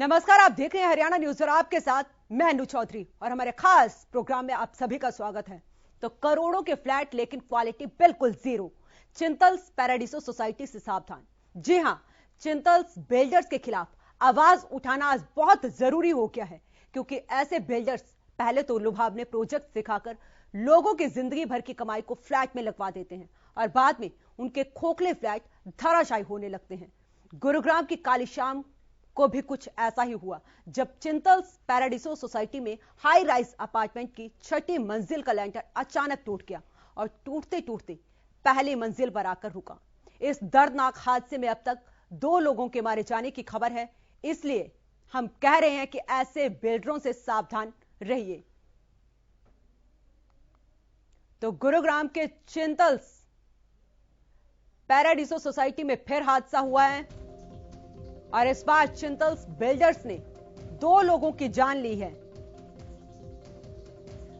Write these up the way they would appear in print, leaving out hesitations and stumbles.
नमस्कार, आप देख रहे हैं हरियाणा न्यूज और आपके साथ मैं अनु चौधरी और हमारे खास प्रोग्राम में आप सभी का स्वागत है। तो करोड़ों के फ्लैट लेकिन क्वालिटी बिल्कुल जीरो। चिंतल्स पैराडीसो सोसाइटी से सावधान। जी हां, चिंतल्स बिल्डर्स के खिलाफ आवाज उठाना आज बहुत जरूरी हो गया है, क्योंकि ऐसे बिल्डर्स पहले तो लुभावने प्रोजेक्ट दिखाकर लोगों की जिंदगी भर की कमाई को फ्लैट में लगवा देते हैं और बाद में उनके खोखले फ्लैट धराशायी होने लगते हैं। गुरुग्राम की काली शाम को भी कुछ ऐसा ही हुआ, जब चिंतल्स पैराडीसो सोसाइटी में हाई राइज अपार्टमेंट की छठी मंजिल का लेंटर अचानक टूट गया और टूटते टूटते पहली मंजिल पर आकर रुका। इस दर्दनाक हादसे में अब तक 2 लोगों के मारे जाने की खबर है, इसलिए हम कह रहे हैं कि ऐसे बिल्डरों से सावधान रहिए। तो गुरुग्राम के चिंतल्स पैराडीसो सोसाइटी में फिर हादसा हुआ है और इस बार चिंतल्स बिल्डर्स ने 2 लोगों की जान ली है।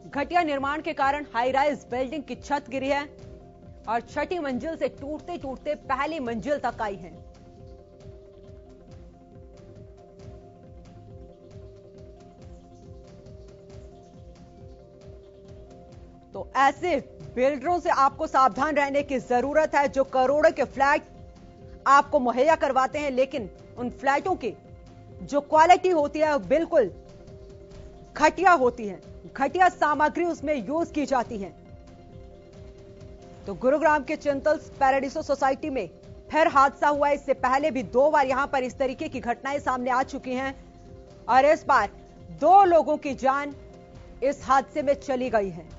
घटिया निर्माण के कारण हाई राइज बिल्डिंग की छत गिरी है और छठी मंजिल से टूटते टूटते पहली मंजिल तक आई है। तो ऐसे बिल्डरों से आपको सावधान रहने की जरूरत है, जो करोड़ों के फ्लैट आपको मुहैया करवाते हैं, लेकिन उन फ्लैटों की जो क्वालिटी होती है वो बिल्कुल घटिया होती है। घटिया सामग्री उसमें यूज की जाती है। तो गुरुग्राम के चिंतल्स पैराडीसो सोसाइटी में फिर हादसा हुआ। इससे पहले भी 2 बार यहां पर इस तरीके की घटनाएं सामने आ चुकी हैं और इस बार 2 लोगों की जान इस हादसे में चली गई है।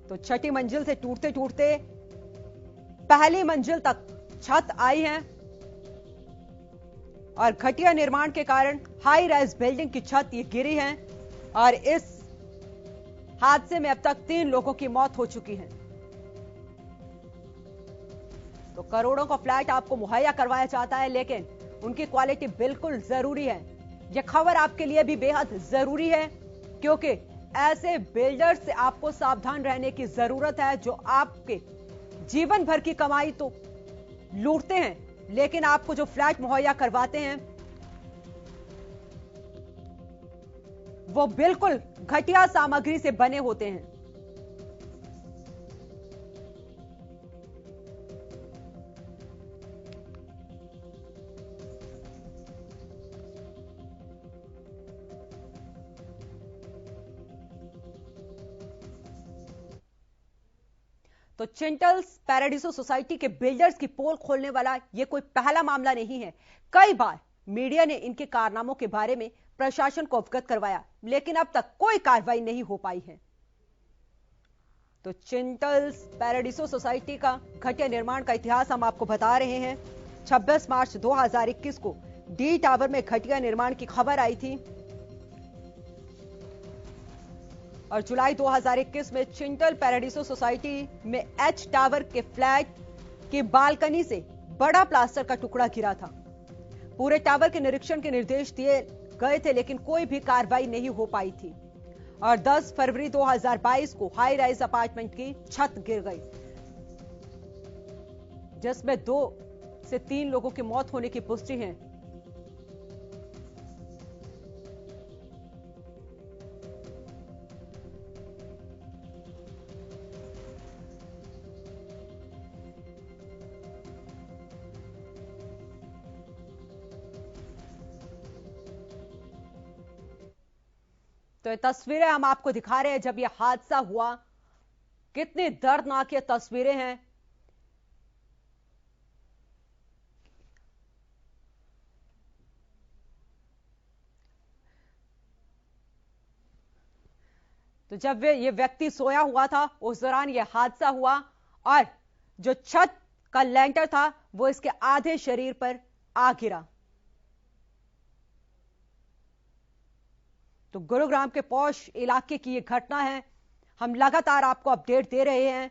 तो छठी मंजिल से टूटते टूटते पहली मंजिल तक छत आई है और घटिया निर्माण के कारण हाई राइज बिल्डिंग की छत ये गिरी है और इस हादसे में अब तक 3 लोगों की मौत हो चुकी है। तो करोड़ों का फ्लैट आपको मुहैया करवाया जाता है, लेकिन उनकी क्वालिटी बिल्कुल जरूरी है। यह खबर आपके लिए भी बेहद जरूरी है, क्योंकि ऐसे बिल्डर से आपको सावधान रहने की जरूरत है, जो आपके जीवन भर की कमाई तो लूटते हैं, लेकिन आपको जो फ्लैट मुहैया करवाते हैं वो बिल्कुल घटिया सामग्री से बने होते हैं। तो चिंतल्स पैराडीसो सोसाइटी के बिल्डर्स की पोल खोलने वाला यह कोई पहला मामला नहीं है। कई बार मीडिया ने इनके कारनामों के बारे में प्रशासन को अवगत करवाया, लेकिन अब तक कोई कार्रवाई नहीं हो पाई है। तो चिंतल्स पैराडीसो सोसाइटी का घटिया निर्माण का इतिहास हम आपको बता रहे हैं। 26 मार्च 2021 को डी टावर में घटिया निर्माण की खबर आई थी और जुलाई 2021 में चिंतल पैराडीसो सोसाइटी में एच टावर के फ्लैट की बालकनी से बड़ा प्लास्टर का टुकड़ा गिरा था। पूरे टावर के निरीक्षण के निर्देश दिए गए थे, लेकिन कोई भी कार्रवाई नहीं हो पाई थी और 10 फरवरी 2022 को हाई राइज अपार्टमेंट की छत गिर गई, जिसमें 2 से 3 लोगों की मौत होने की पुष्टि है। तो ये तस्वीरें हम आपको दिखा रहे हैं जब यह हादसा हुआ। कितनी दर्दनाक ये तस्वीरें हैं। तो जब ये व्यक्ति सोया हुआ था, उस दौरान यह हादसा हुआ और जो छत का लेंटर था वो इसके आधे शरीर पर आ गिरा। तो गुरुग्राम के पौष इलाके की यह घटना है। हम लगातार आपको अपडेट दे रहे हैं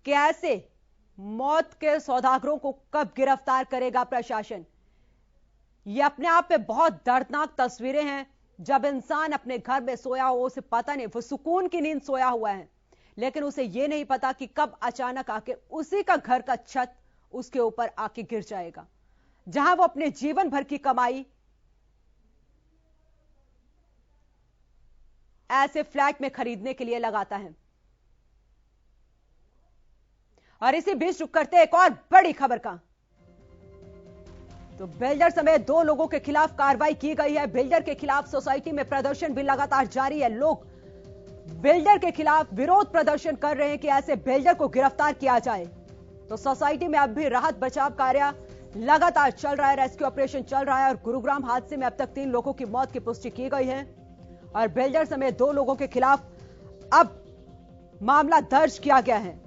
कि ऐसे मौत के सौदागरों को कब गिरफ्तार करेगा प्रशासन। ये अपने आप में बहुत दर्दनाक तस्वीरें हैं। जब इंसान अपने घर में सोया हो, उसे पता नहीं, वो सुकून की नींद सोया हुआ है, लेकिन उसे ये नहीं पता कि कब अचानक आके उसी का घर का छत उसके ऊपर आके गिर जाएगा, जहां वो अपने जीवन भर की कमाई ऐसे फ्लैट में खरीदने के लिए लगाता है। और इसी बीच रुक करते एक और बड़ी खबर का, तो बिल्डर समेत 2 लोगों के खिलाफ कार्रवाई की गई है। बिल्डर के खिलाफ सोसाइटी में प्रदर्शन भी लगातार जारी है। लोग बिल्डर के खिलाफ विरोध प्रदर्शन कर रहे हैं कि ऐसे बिल्डर को गिरफ्तार किया जाए। तो सोसाइटी में अब भी राहत बचाव कार्य लगातार चल रहा है, रेस्क्यू ऑपरेशन चल रहा है। और गुरुग्राम हादसे में अब तक 3 लोगों की मौत की पुष्टि की गई है और बिल्डर समेत 2 लोगों के खिलाफ अब मामला दर्ज किया गया है।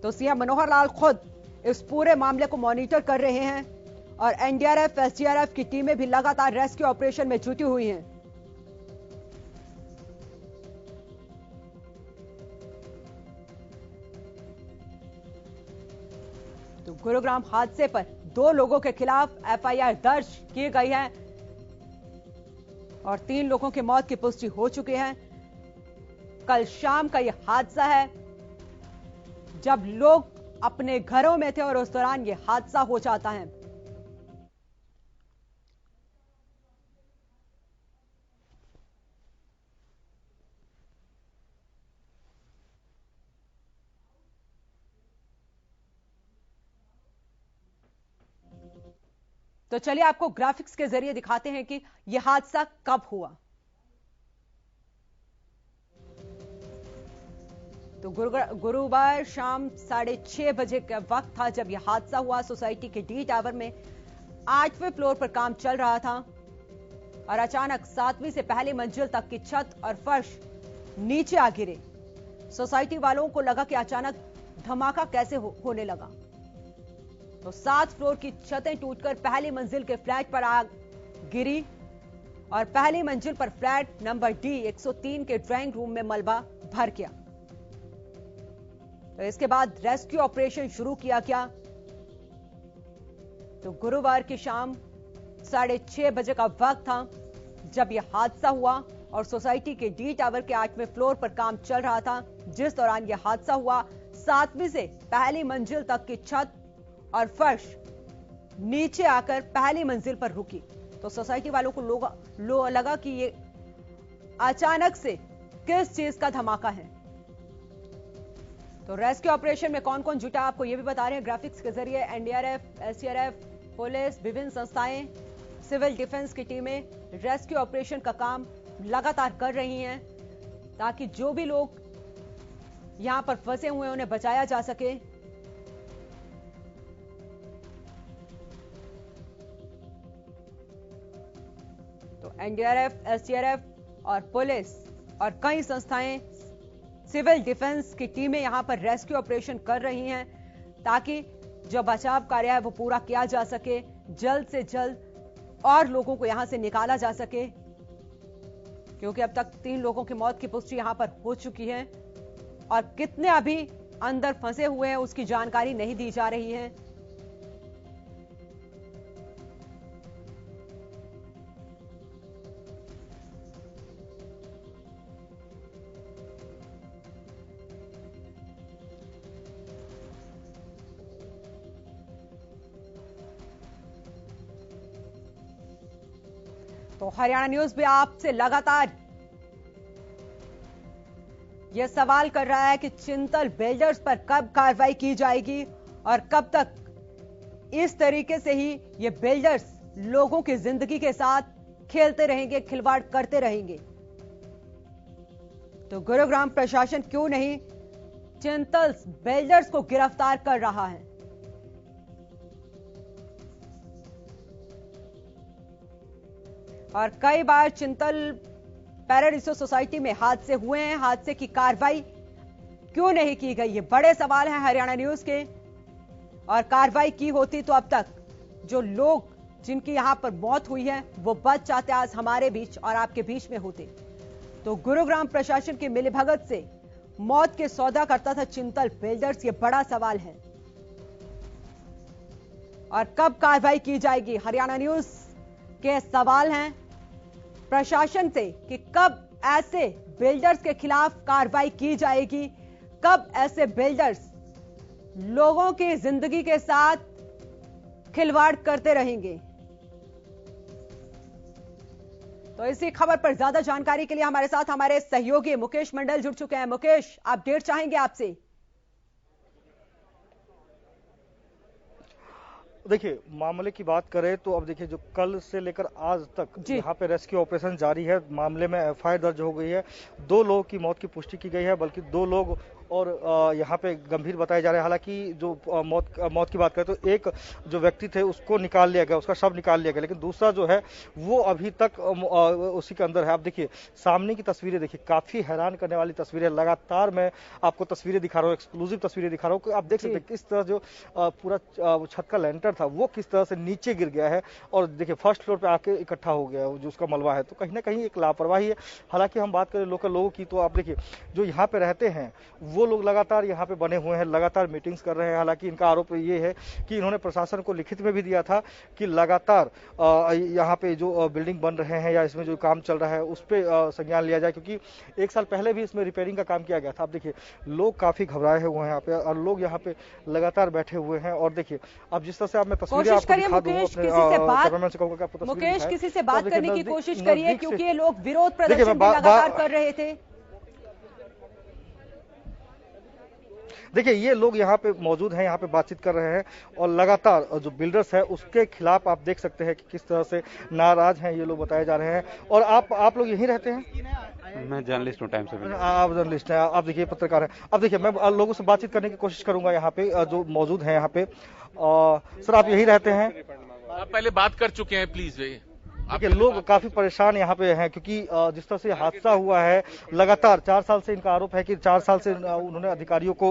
तो सीएम मनोहर लाल खुद इस पूरे मामले को मॉनिटर कर रहे हैं और एनडीआरएफ, एसडीआरएफ की टीमें भी लगातार रेस्क्यू ऑपरेशन में जुटी हुई हैं। तो गुरुग्राम हादसे पर 2 लोगों के खिलाफ एफआईआर दर्ज की गई है और 3 लोगों की मौत की पुष्टि हो चुकी है। कल शाम का यह हादसा है जब लोग अपने घरों में थे और उस दौरान यह हादसा हो जाता है। तो चलिए आपको ग्राफिक्स के जरिए दिखाते हैं कि यह हादसा कब हुआ। तो गुरुवार शाम 6:30 बजे का वक्त था जब यह हादसा हुआ। सोसाइटी के डी टावर में 8वें फ्लोर पर काम चल रहा था और अचानक 7वीं से पहली मंजिल तक की छत और फर्श नीचे आ गिरे। सोसाइटी वालों को लगा कि अचानक धमाका कैसे होने लगा। तो 7 फ्लोर की छतें टूटकर पहली मंजिल के फ्लैट पर आ गिरी और पहली मंजिल पर फ्लैट नंबर डी 103 के ड्राइंग रूम में मलबा भर गया। तो इसके बाद रेस्क्यू ऑपरेशन शुरू किया गया। तो गुरुवार की शाम 6:30 बजे का वक्त था जब यह हादसा हुआ और सोसाइटी के डी टावर के 8वें फ्लोर पर काम चल रहा था, जिस दौरान यह हादसा हुआ। 7वीं से पहली मंजिल तक की छत और फर्श नीचे आकर पहली मंजिल पर रुकी। तो सोसाइटी वालों को लगा कि ये अचानक से किस चीज का धमाका है। तो रेस्क्यू ऑपरेशन में कौन कौन जुटा आपको ये भी बता रहे हैं ग्राफिक्स के जरिए। एनडीआरएफ, एसडीआरएफ, पुलिस, विभिन्न संस्थाएं, सिविल डिफेंस की टीमें रेस्क्यू ऑपरेशन का काम लगातार कर रही हैं ताकि जो भी लोग यहां पर फंसे हुए हैं उन्हें बचाया जा सके। तो एनडीआरएफ, एसडीआरएफ और पुलिस और कई संस्थाएं, सिविल डिफेंस की टीमें यहां पर रेस्क्यू ऑपरेशन कर रही हैं ताकि जो बचाव कार्य है वो पूरा किया जा सके, जल्द से जल्द और लोगों को यहां से निकाला जा सके, क्योंकि अब तक 3 लोगों की मौत की पुष्टि यहां पर हो चुकी है और कितने अभी अंदर फंसे हुए हैं उसकी जानकारी नहीं दी जा रही है। तो हरियाणा न्यूज भी आपसे लगातार यह सवाल कर रहा है कि चिंतल बिल्डर्स पर कब कार्रवाई की जाएगी और कब तक इस तरीके से ही ये बिल्डर्स लोगों की जिंदगी के साथ खेलते रहेंगे, खिलवाड़ करते रहेंगे। तो गुरुग्राम प्रशासन क्यों नहीं चिंतल बिल्डर्स को गिरफ्तार कर रहा है? और कई बार चिंतल पैराडीसो सोसाइटी में हादसे हुए हैं, हादसे की कार्रवाई क्यों नहीं की गई? ये बड़े सवाल हैं हरियाणा न्यूज के। और कार्रवाई की होती तो अब तक जो लोग जिनकी यहां पर मौत हुई है वो बच जाते, आज हमारे बीच और आपके बीच में होते। तो गुरुग्राम प्रशासन की मिलीभगत से मौत के सौदा करता था चिंतल बिल्डर्स, ये बड़ा सवाल है। और कब कार्रवाई की जाएगी? हरियाणा न्यूज के सवाल हैं प्रशासन से कि कब ऐसे बिल्डर्स के खिलाफ कार्रवाई की जाएगी, कब ऐसे बिल्डर्स लोगों की जिंदगी के साथ खिलवाड़ करते रहेंगे। तो इसी खबर पर ज्यादा जानकारी के लिए हमारे साथ हमारे सहयोगी मुकेश मंडल जुड़ चुके हैं। मुकेश, अपडेट चाहेंगे आपसे। देखिए, मामले की बात करें तो अब देखिए, जो कल से लेकर आज तक यहाँ पे रेस्क्यू ऑपरेशन जारी है। मामले में एफआईआर दर्ज हो गई है। 2 लोगों की मौत की पुष्टि की गई है, बल्कि 2 लोग और यहाँ पे गंभीर बताए जा रहे हैं। हालांकि जो मौत की बात करें तो एक जो व्यक्ति थे उसको निकाल लिया गया, उसका शव निकाल लिया गया, लेकिन दूसरा जो है वो अभी तक उसी के अंदर है। आप देखिए सामने की तस्वीरें, देखिए काफी हैरान करने वाली तस्वीरें। लगातार मैं आपको तस्वीरें दिखा रहा हूँ, एक्सक्लूसिव तस्वीरें दिखा रहा हूँ। आप देख सकते हैं किस तरह जो पूरा छत का लेंटर था वो किस तरह से नीचे गिर गया है और देखिए फर्स्ट फ्लोर पे आके इकट्ठा हो गया है जो उसका मलबा है। तो कहीं ना कहीं एक लापरवाही है। हालांकि हम बात करें लोकल लोगों की तो आप देखिए जो यहाँ पे रहते हैं वो लोग लगातार यहाँ पे बने हुए हैं, लगातार मीटिंग्स कर रहे हैं। हालांकि इनका आरोप ये है कि इन्होंने प्रशासन को लिखित में भी दिया था कि लगातार यहाँ पे जो बिल्डिंग बन रहे हैं या इसमें जो काम चल रहा है उस पर संज्ञान लिया जाए, क्योंकि 1 साल पहले भी इसमें रिपेयरिंग का काम किया गया था। अब देखिए लोग काफी घबराए हुए हैं यहाँ पे और लोग यहाँ पे लगातार बैठे हुए हैं। और देखिए अब जिस तरह से आप मैं तस्वीरें आपको दिखा दूं, मुकेश किसी से बात करने की कोशिश करिए, क्योंकि ये लोग विरोध प्रदर्शन लगातार कर रहे थे। देखिए ये लोग यहाँ पे मौजूद हैं, यहाँ पे बातचीत कर रहे हैं और लगातार जो बिल्डर्स है उसके खिलाफ आप देख सकते हैं कि किस तरह से नाराज हैं ये लोग बताए जा रहे हैं। और आप लोग यहीं रहते हैं? मैं जर्नलिस्ट हूँ, टाइम से। आप जर्नलिस्ट हैं, आप देखिए पत्रकार हैं। अब देखिए मैं लोगों से बातचीत करने की कोशिश करूंगा यहाँ पे जो मौजूद हैं यहाँ पे। सर आप यहीं रहते हैं? आप पहले बात कर चुके हैं, प्लीज देखिए लोग काफी परेशान यहाँ पे हैं, क्योंकि जिस तरह से हादसा हुआ है लगातार 4 साल से इनका आरोप है कि 4 साल से उन्होंने अधिकारियों को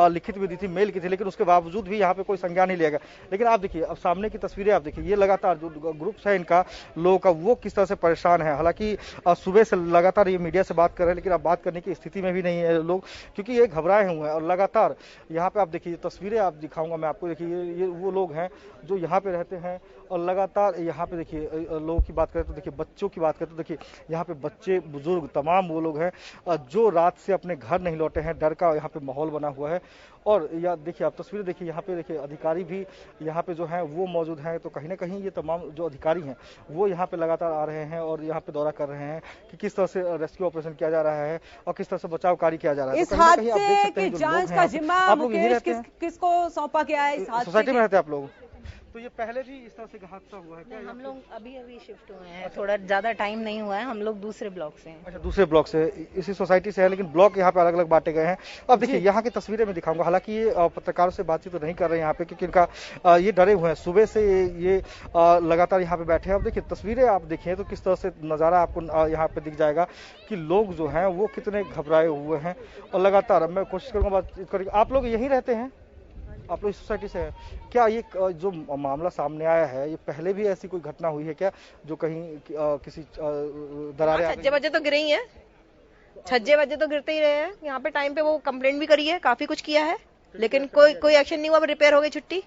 लिखित भी दी थी, मेल की थी, लेकिन उसके बावजूद भी यहाँ पे कोई संज्ञान नहीं लिया गया। लेकिन आप देखिए अब सामने की तस्वीरें आप देखिए, ये लगातार जो ग्रुप्स है इनका लोगों का वो किस तरह से परेशान है। हालांकि सुबह से लगातार ये मीडिया से बात कर रहे हैं, लेकिन अब बात करने की स्थिति में भी नहीं है लोग, क्योंकि ये घबराए हुए हैं। और लगातार यहाँ पे आप देखिए तस्वीरें आप दिखाऊंगा मैं आपको। देखिए ये वो लोग हैं जो यहाँ पे रहते हैं और लगातार यहाँ पे देखिए लोगों की बात करें तो देखिए बच्चों की बात करें तो देखिए यहाँ पे बच्चे बुजुर्ग तमाम वो लोग हैं जो रात से अपने घर नहीं लौटे हैं। डर का यहाँ पे माहौल बना हुआ है। और या देखिए आप तस्वीरें देखिए, यहाँ पे देखिए अधिकारी भी यहाँ पे जो हैं वो मौजूद हैं। तो कहीं ना कहीं ये तमाम जो अधिकारी हैं वो यहाँ पे लगातार आ रहे हैं और यहाँ पे दौरा कर रहे हैं कि किस तरह से रेस्क्यू ऑपरेशन किया जा रहा है और किस तरह से बचाव कार्य किया जा रहा है। इस हादसे की जांच का जिम्मा मुकेश किसको सौंपा गया है? इस हादसे सोसाइटी में रहते हैं आप लोग? तो ये पहले भी इस तरह से हादसा हुआ है क्या? हम लोग अभी शिफ्ट हुए हैं, थोड़ा ज्यादा टाइम नहीं हुआ है। हम लोग दूसरे ब्लॉक से हैं। अच्छा, दूसरे ब्लॉक से, इसी सोसाइटी से है, लेकिन ब्लॉक यहाँ पे अलग अलग बांटे गए हैं। अब देखिए यहाँ की तस्वीरें मैं दिखाऊंगा। हालांकि ये पत्रकारों से बातचीत तो नहीं कर रहे हैं यहाँ पे, क्योंकि इनका ये डरे हुए हैं। सुबह से ये लगातार यहाँ पे बैठे हैं। अब देखिए तस्वीरें आप देखिए तो किस तरह से नजारा आपको यहाँ पे दिख जाएगा कि लोग जो है वो कितने घबराए हुए हैं। और लगातार मैं कोशिश करूंगा बातचीत करने की। आप लोग यहीं रहते हैं? आप लोग इस सोसाइटी से हैं? क्या ये जो मामला सामने आया है ये पहले भी ऐसी कोई घटना हुई है क्या, जो कहीं किसी दरारें? छज्जे वज्जे तो गिरे ही हैं, छज्जे वज्जे तो गिरते ही रहे हैं। यहाँ पे टाइम पे वो कंप्लेंट भी करी है, काफी कुछ किया है, लेकिन कोई एक्शन नहीं हुआ। रिपेयर हो गई छुट्टी।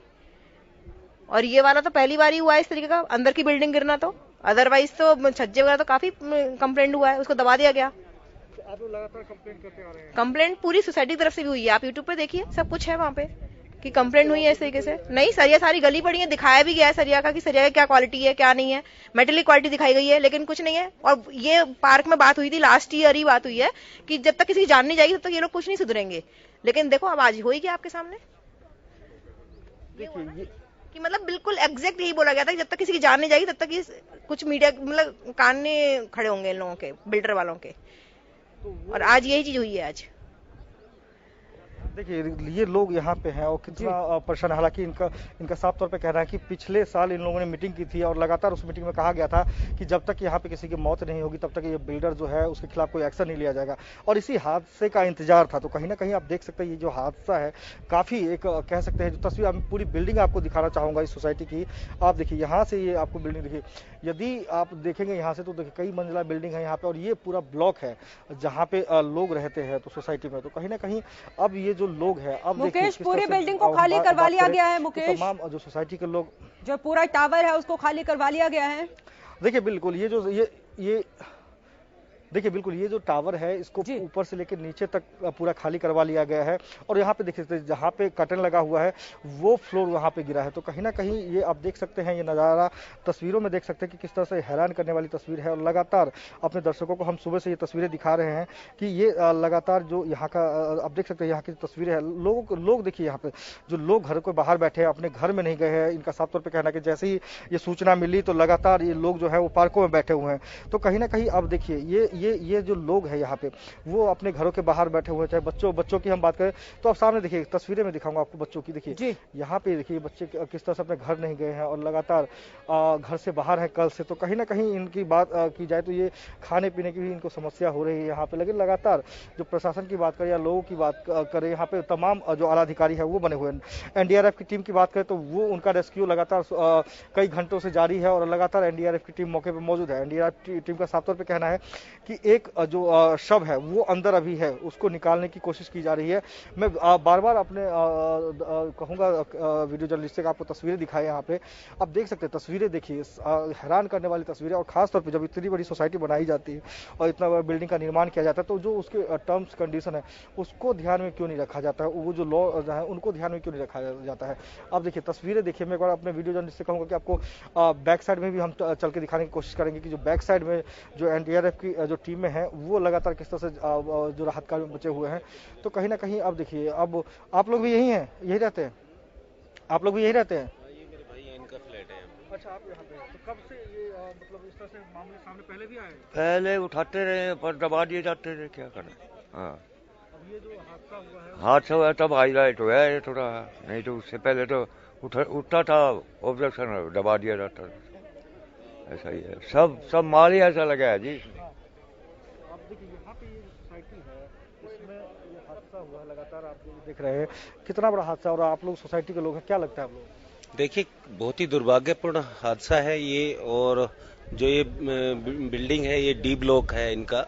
और ये वाला तो पहली बार ही हुआ है इस तरीके का, अंदर की बिल्डिंग गिरना। तो अदरवाइज तो छज्जे वगैरह तो काफी कंप्लेंट हुआ है, उसको दबा दिया गया। आप लोग लगातार कंप्लेंट करते आ रहे हैं? कंप्लेंट पूरी सोसाइटी की तरफ से भी हुई है। आप यूट्यूब पे देखिए, सब कुछ है वहाँ पे कि कंप्लेंट हुई है इस तरीके से। नहीं, सरिया सारी गली पड़ी है, दिखाया भी गया है सरिया का कि सरिया की क्या क्वालिटी है क्या नहीं है, मेटल की क्वालिटी दिखाई गई है, लेकिन कुछ नहीं है। और ये पार्क में बात हुई थी, लास्ट ईयर ही बात हुई है कि जब तक किसी की जान नहीं जाएगी तब तक ये लोग कुछ नहीं सुधरेंगे। लेकिन देखो अब आज होगी आपके सामने। देखिए कि मतलब बिल्कुल एग्जैक्ट यही बोला गया था कि जब तक किसी की जान नहीं जाएगी तब तक ये कुछ मीडिया मतलब कान में खड़े होंगे इन लोगों के, बिल्डर वालों के। और आज यही चीज हुई है। आज देखिए ये लोग यहाँ पे हैं और कितना परेशान है। हालांकि इनका साफ तौर पे कहना है कि पिछले साल इन लोगों ने मीटिंग की थी और लगातार उस मीटिंग में कहा गया था कि जब तक यहाँ पे किसी की मौत नहीं होगी तब तक ये बिल्डर जो है उसके खिलाफ कोई एक्शन नहीं लिया जाएगा। और इसी हादसे का इंतजार था। तो कहीं ना कहीं आप देख सकते हैं ये जो हादसा है काफी एक कह सकते हैं, जो तस्वीर पूरी बिल्डिंग आपको दिखाना चाहूंगा इस सोसाइटी की। आप देखिए यहाँ से ये आपको बिल्डिंग देखिए, यदि आप देखेंगे यहाँ से तो देखिए कई मंजिला बिल्डिंग है यहाँ पे और ये पूरा ब्लॉक है जहाँ पे लोग रहते हैं तो सोसाइटी में। तो कहीं ना कहीं अब ये जो लोग हैं, अब मुकेश पूरी बिल्डिंग को खाली करवा लिया गया है। मुकेश, तमाम जो सोसाइटी के लोग, जो पूरा टावर है उसको खाली करवा लिया गया है। देखिए बिल्कुल देखिए बिल्कुल ये जो टावर है इसको ऊपर से लेकर नीचे तक पूरा खाली करवा लिया गया है और यहाँ पे देख सकते हैं जहाँ पे कर्टन लगा हुआ है वो फ्लोर वहाँ पे गिरा है। तो कहीं ना कहीं ये आप देख सकते हैं, ये नज़ारा तस्वीरों में देख सकते हैं कि किस तरह से हैरान करने वाली तस्वीर है। और लगातार अपने दर्शकों को हम सुबह से ये तस्वीरें दिखा रहे हैं कि ये लगातार जो यहाँ का आप देख सकते हैं यहाँ की तस्वीरें है। लोग देखिए यहाँ पे जो लोग घर को बाहर बैठे हैं, अपने घर में नहीं गए हैं। इनका साफ तौर पर कहना है कि जैसे ही ये सूचना मिली तो लगातार ये लोग जो है वो पार्कों में बैठे हुए हैं। तो कहीं ना कहीं अब देखिए ये जो लोग हैं यहाँ पे वो अपने घरों के बाहर बैठे हुए हैं। चाहे बच्चों की हम बात करें तो आप सामने देखिए तस्वीरें में दिखाऊंगा आपको बच्चों की। देखिए यहाँ पे देखिए बच्चे किस तरह से अपने घर नहीं गए हैं और लगातार घर से बाहर है कल से। तो कहीं ना कहीं इनकी बात की जाए तो ये खाने पीने की भी इनको समस्या हो रही है यहाँ पे। लेकिन लगातार जो प्रशासन की बात करें या लोगों की बात करें, यहाँ पे तमाम जो आला अधिकारी है वो बने हुए हैं। एनडीआरएफ की टीम की बात करें तो वो उनका रेस्क्यू लगातार कई घंटों से जारी है और लगातार एनडीआरएफ की टीम मौके पर मौजूद है। एनडीआरएफ टीम का साफ तौर पर कहना है कि एक जो शव है वो अंदर अभी है, उसको निकालने की कोशिश की जा रही है। मैं बार बार अपने कहूंगा वीडियो जर्नलिस्ट से आपको तस्वीरें दिखाए यहाँ पे। आप देख सकते हैं तस्वीरें, देखिए हैरान करने वाली तस्वीरें। और खासतौर पे जब इतनी बड़ी सोसाइटी बनाई जाती है और इतना बड़ा बिल्डिंग का निर्माण किया जाता है तो जो उसके टर्म्स कंडीशन है उसको ध्यान में क्यों नहीं रखा जाता है, वो जो लॉ है उनको ध्यान में क्यों नहीं रखा जाता है। अब देखिए तस्वीरें देखिए, मैं एक बार अपने वीडियो जर्नलिस्ट से कहूंगा कि आपको बैक साइड में भी हम चल के दिखाने की कोशिश करेंगे कि जो बैक साइड में जो एनडीआरएफ की जो टीमें हैं वो लगातार किस तरह से जो राहत कार्य में बचे हुए हैं। तो कहीं ना कहीं अब देखिए, अब आप लोग भी यही हैं, यही रहते हैं, आप लोग भी यही रहते हैं? ये मेरे भाई है, इनका फ्लैट है। अच्छा, आप यहाँ पे तो कब से ये मतलब इस तरह से मामले सामने पहले भी आए? पहले उठाते रहे पर दबा दिए जाते थे, क्या करें। हाँ, अब ये जो हादसा हुआ है तब हाईलाइट हुआ है थोड़ा, नहीं तो उससे पहले तो उठता था ऑब्जेक्शन, दबा दिया जाता था। ऐसा ही है, सब माल ही ऐसा लगा है जी। देखिए यहाँ पे ये सोसाइटी है, इसमें ये हादसा हुआ है, लगातार आप देख रहे हैं कितना बड़ा हादसा। और आप लोग सोसाइटी के लोग हैं, क्या लगता है आप लोग? देखिए बहुत ही दुर्भाग्यपूर्ण हादसा है ये। और जो ये बिल्डिंग है ये डी ब्लॉक है इनका,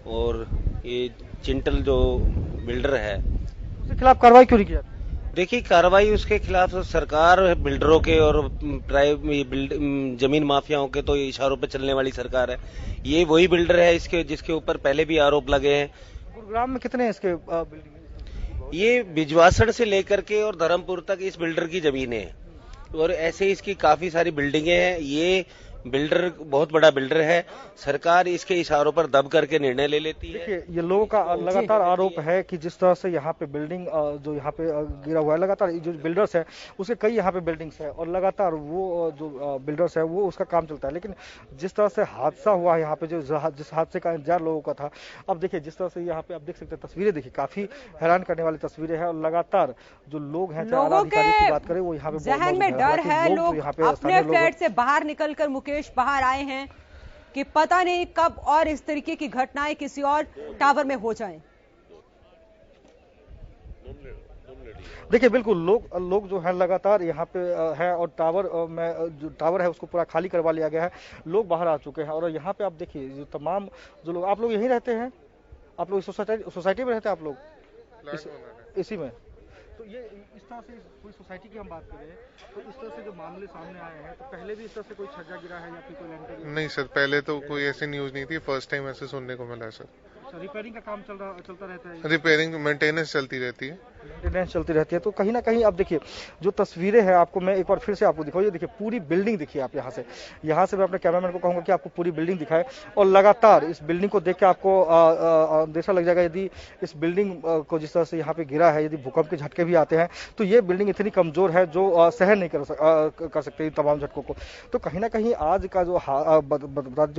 और ये चिंटल जो बिल्डर है उसके खिलाफ कार्रवाई क्यों नहीं की जाती? देखिए कार्रवाई उसके खिलाफ सरकार, बिल्डरों के और जमीन माफियाओं के तो इशारों पे चलने वाली सरकार है। ये वही बिल्डर है इसके जिसके ऊपर पहले भी आरोप लगे हैं। गुरुग्राम में कितने इसके बिल्डिंग? ये बिजवासड़ से लेकर के और धर्मपुर तक इस बिल्डर की जमीनें हैं और ऐसे इसकी काफी सारी बिल्डिंगें हैं। ये बिल्डर बहुत बड़ा बिल्डर है, सरकार इसके इशारों पर दब करके निर्णय ले लेती है। देखिए ये लोगों का लगातार आरोप है कि जिस तरह से यहाँ पे बिल्डिंग जो यहाँ पे गिरा हुआ है, लगातार जो बिल्डर्स है उसके कई यहाँ पे बिल्डिंग्स है और लगातार वो जो बिल्डर्स है वो उसका काम चलता है। लेकिन जिस तरह से हादसा हुआ है यहाँ पे, जिस हादसे का इंतजार लोगों का था, अब देखिए जिस तरह से यहाँ पे आप देख सकते हैं तस्वीरें, देखिए काफी हैरान करने वाली तस्वीरें हैं। और लगातार जो लोग हैं, चाहे अधिकारी की बात करें, वो यहाँ पे जहन में डर है, लोग अपने फ्लैट से बाहर निकलकर मुकेश बाहर आए हैं कि पता नहीं कब और इस तरीके की घटनाएं किसी और टावर में हो जाएं। देखिए बिल्कुल लोग जो है लगातार यहाँ पे है और टावर में जो टावर है उसको पूरा खाली करवा लिया गया है, लोग बाहर आ चुके हैं। और यहाँ पे आप देखिए जो तमाम जो लोग, आप लोग यहीं रहते हैं, आप लोग सोसाइटी में रहते हैं, आप लोग इसी में? तो ये इस तरह से कोई सोसाइटी की हम बात करें तो इस तरह से जो मामले सामने आए हैं, तो पहले भी इस तरह से कोई छज्जा गिरा है या फिर कोई लैंटर गिरा? नहीं सर, पहले तो कोई ऐसी न्यूज नहीं थी, फर्स्ट टाइम ऐसे सुनने को मिला है सर। रिपेयरिंग का काम चलता रहता है? रिपेयरिंग मेंटेनेंस चलती रहती है, तो कहीं ना कहीं अब देखिए जो तस्वीरें हैं, आपको मैं एक बार फिर से आपको दिखाऊं। ये देखिए पूरी बिल्डिंग देखिए आप यहाँ से मैं अपने कैमरामैन को कहूंगा कि आपको पूरी बिल्डिंग दिखाए। और लगातार इस बिल्डिंग को देख के आपको अंदेशा लग जाएगा, यदि इस बिल्डिंग को जिस तरह से यहाँ पे गिरा है, यदि भूकंप के झटके भी आते हैं तो ये बिल्डिंग इतनी कमजोर है जो सहन नहीं कर सकते इन तमाम झटकों को। तो कहीं ना कहीं आज का जो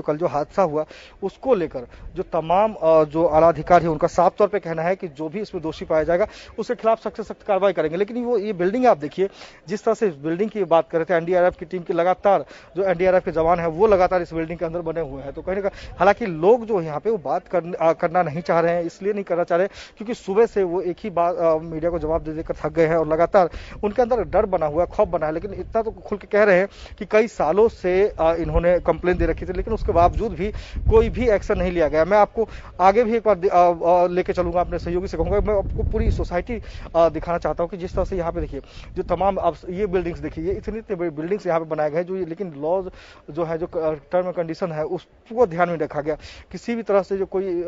कल जो हादसा हुआ उसको लेकर जो तमाम जो आला अधिकारी है उनका साफ तौर पे कहना है कि जो भी इसमें दोषी पाया जाएगा उसके खिलाफ सख्त से सख्त कार्रवाई करेंगे। लेकिन ये बिल्डिंग आप देखिए, जिस तरह से इस बिल्डिंग की बात कर रहे थे, एनडीआरएफ की टीम की लगातार जो एनडीआरएफ के जवान है वो लगातार इस बिल्डिंग के अंदर बने हुए हैं। तो कहीं ना कहीं हालांकि लोग जो यहाँ पे वो बात करना नहीं चाह रहे हैं, इसलिए नहीं करना चाह रहे क्योंकि सुबह से वो एक ही बात मीडिया को जवाब दे देकर थक गए हैं और लगातार उनके अंदर डर बना हुआ है, खौफ बना है। लेकिन इतना तो खुल के कह रहे हैं कि कई सालों से इन्होंने कंप्लेन दे रखी थी, लेकिन उसके बावजूद भी कोई भी एक्शन नहीं लिया गया। मैं आपको आगे भी एक बार लेके चलूंगा, अपने सहयोगी से कहूंगा। मैं आपको पूरी सोसाइटी दिखाना चाहता हूँ कि जिस तरह से यहाँ पे देखिए जो तमाम अब ये बिल्डिंग्स देखिए, ये इतनी बड़ी बिल्डिंग्स यहाँ पे बनाए गए जो लेकिन लॉज जो है, जो टर्म एंड कंडीशन है उसको ध्यान में रखा गया। किसी भी तरह से जो कोई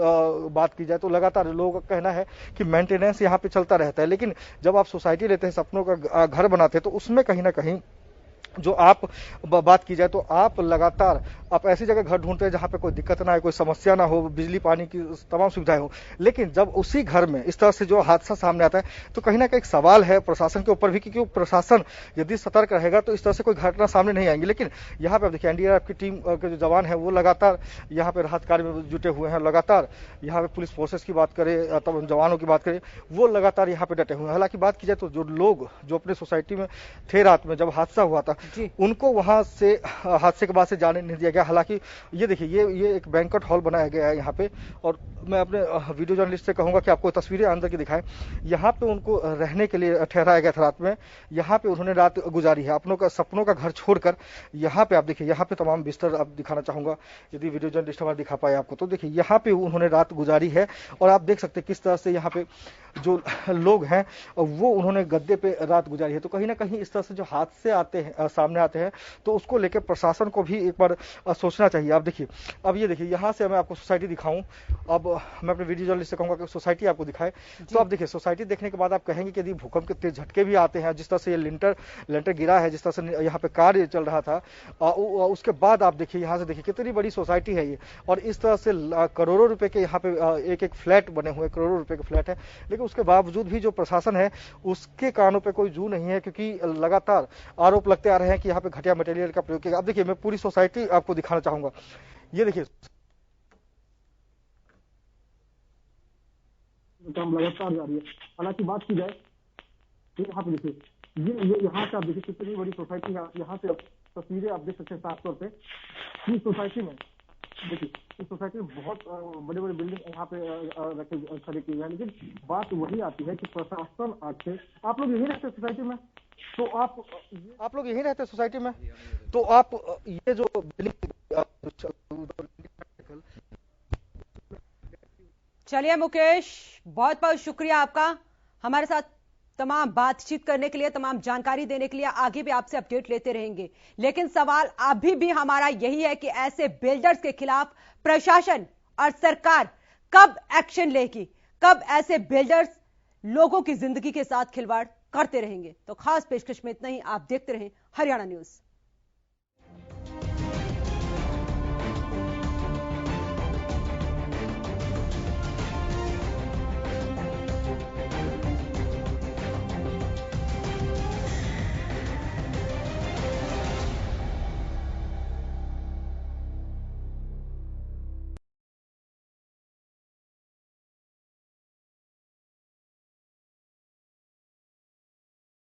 बात की जाए तो लगातार लोगों का कहना है कि मेंटेनेंस यहाँ पे चलता रहता है, लेकिन जब आप सोसाइटी लेते हैं, सपनों का घर बनाते हैं, तो उसमें कहीं ना कहीं जो आप बात की जाए तो आप लगातार आप ऐसी जगह घर ढूंढते हैं जहां पे कोई दिक्कत ना आए, कोई समस्या ना हो, बिजली पानी की तमाम सुविधाएं हो। लेकिन जब उसी घर में इस तरह से जो हादसा सामने आता है तो कहीं ना कहीं एक सवाल है प्रशासन के ऊपर भी, क्योंकि प्रशासन यदि सतर्क रहेगा तो इस तरह से कोई घटना सामने नहीं आएंगी। लेकिन यहाँ पे आप देखिए एनडीआरएफ की टीम के जो जवान है वो लगातार यहाँ पे राहत कार्य में जुटे हुए हैं। लगातार यहाँ पे पुलिस फोर्सेस की बात करें, तब जवानों की बात करें, वो लगातार यहाँ पे डटे हुए हैं। हालांकि बात की जाए तो जो लोग जो अपने सोसाइटी में थे रात में जब हादसा हुआ था उनको वहां से हादसे के बाद से जाने नहीं दिया गया। हालांकि ये देखिए ये एक बैंक्वेट हॉल बनाया गया है यहाँ पे, और मैं अपने वीडियो जर्नलिस्ट से कहूंगा कि आपको तस्वीरें अंदर की दिखाएं। यहाँ पे उनको रहने के लिए ठहराया गया था रात में, यहाँ पे उन्होंने रात गुजारी है अपनों का सपनों का घर छोड़कर। यहाँ पे आप देखिए, यहाँ पे तमाम बिस्तर आप दिखाना चाहूंगा यदि वीडियो जर्नलिस्ट हमारा दिखा पाए आपको, तो देखिए यहाँ पे उन्होंने रात गुजारी है। और आप देख सकते हैं किस तरह से यहाँ पे जो लोग हैं वो उन्होंने गद्दे पे रात गुजारी है। तो कहीं ना कहीं इस तरह से जो हादसे आते हैं सामने आते हैं तो उसको लेकर प्रशासन को भी एक बार सोचना चाहिए। आप देखिए, अब ये देखिए यहाँ से मैं आपको सोसाइटी दिखाऊं, अब मैं अपने वीडियो जर्नलिस्ट से कहूंगा कि सोसाइटी आपको दिखाए। तो आप देखिए सोसाइटी देखने के बाद आप कहेंगे कि यदि भूकंप के तेज झटके भी आते हैं, जिस तरह से ये लेंटर गिरा है, जिस तरह से यहाँ पे कार्य चल रहा था, उसके बाद आप देखिए यहाँ से देखिए कितनी बड़ी सोसाइटी है ये, और इस तरह से करोड़ों रुपए के यहाँ पे एक एक फ्लैट बने हुए, करोड़ों रुपए के फ्लैट है। लेकिन उसके बावजूद भी जो प्रशासन है उसके कानों पे कोई जू नहीं है, क्योंकि लगातार आरोप लगते आ रहे हैं कि यहाँ पे घटिया मटेरियल का प्रयोग किया। अब देखिए मैं पूरी सोसाइटी आपको दिखाना चाहूंगा। ये देखिए काम लगातार जारी है। हालांकि बात की जाए तो यहाँ पे देखिए ये यहाँ से आप देखिए कितनी बड़ी सोसाइटी है। यहाँ से तस्वीरें आप देख सकते हैं साफ तौर पे। इस सोसाइटी में देखिए, इस सोसाइटी में बहुत बड़े बड़े बिल्डिंग यहाँ पे खड़े किए हैं। लेकिन बात वही आती है कि प्रशासन आके, आप लोग यही रहते सोसाइटी में, तो आप लोग यही रहते सोसाइटी में, तो आप ये जो चलिए मुकेश, बहुत बहुत शुक्रिया आपका हमारे साथ तमाम बातचीत करने के लिए, तमाम जानकारी देने के लिए। आगे भी आपसे अपडेट लेते रहेंगे, लेकिन सवाल अभी भी हमारा यही है कि ऐसे बिल्डर्स के खिलाफ प्रशासन और सरकार कब एक्शन लेगी, कब ऐसे बिल्डर्स लोगों की जिंदगी के साथ खिलवाड़ करते रहेंगे। तो खास पेशकश में इतना ही। आप देखते रहें हरियाणा न्यूज।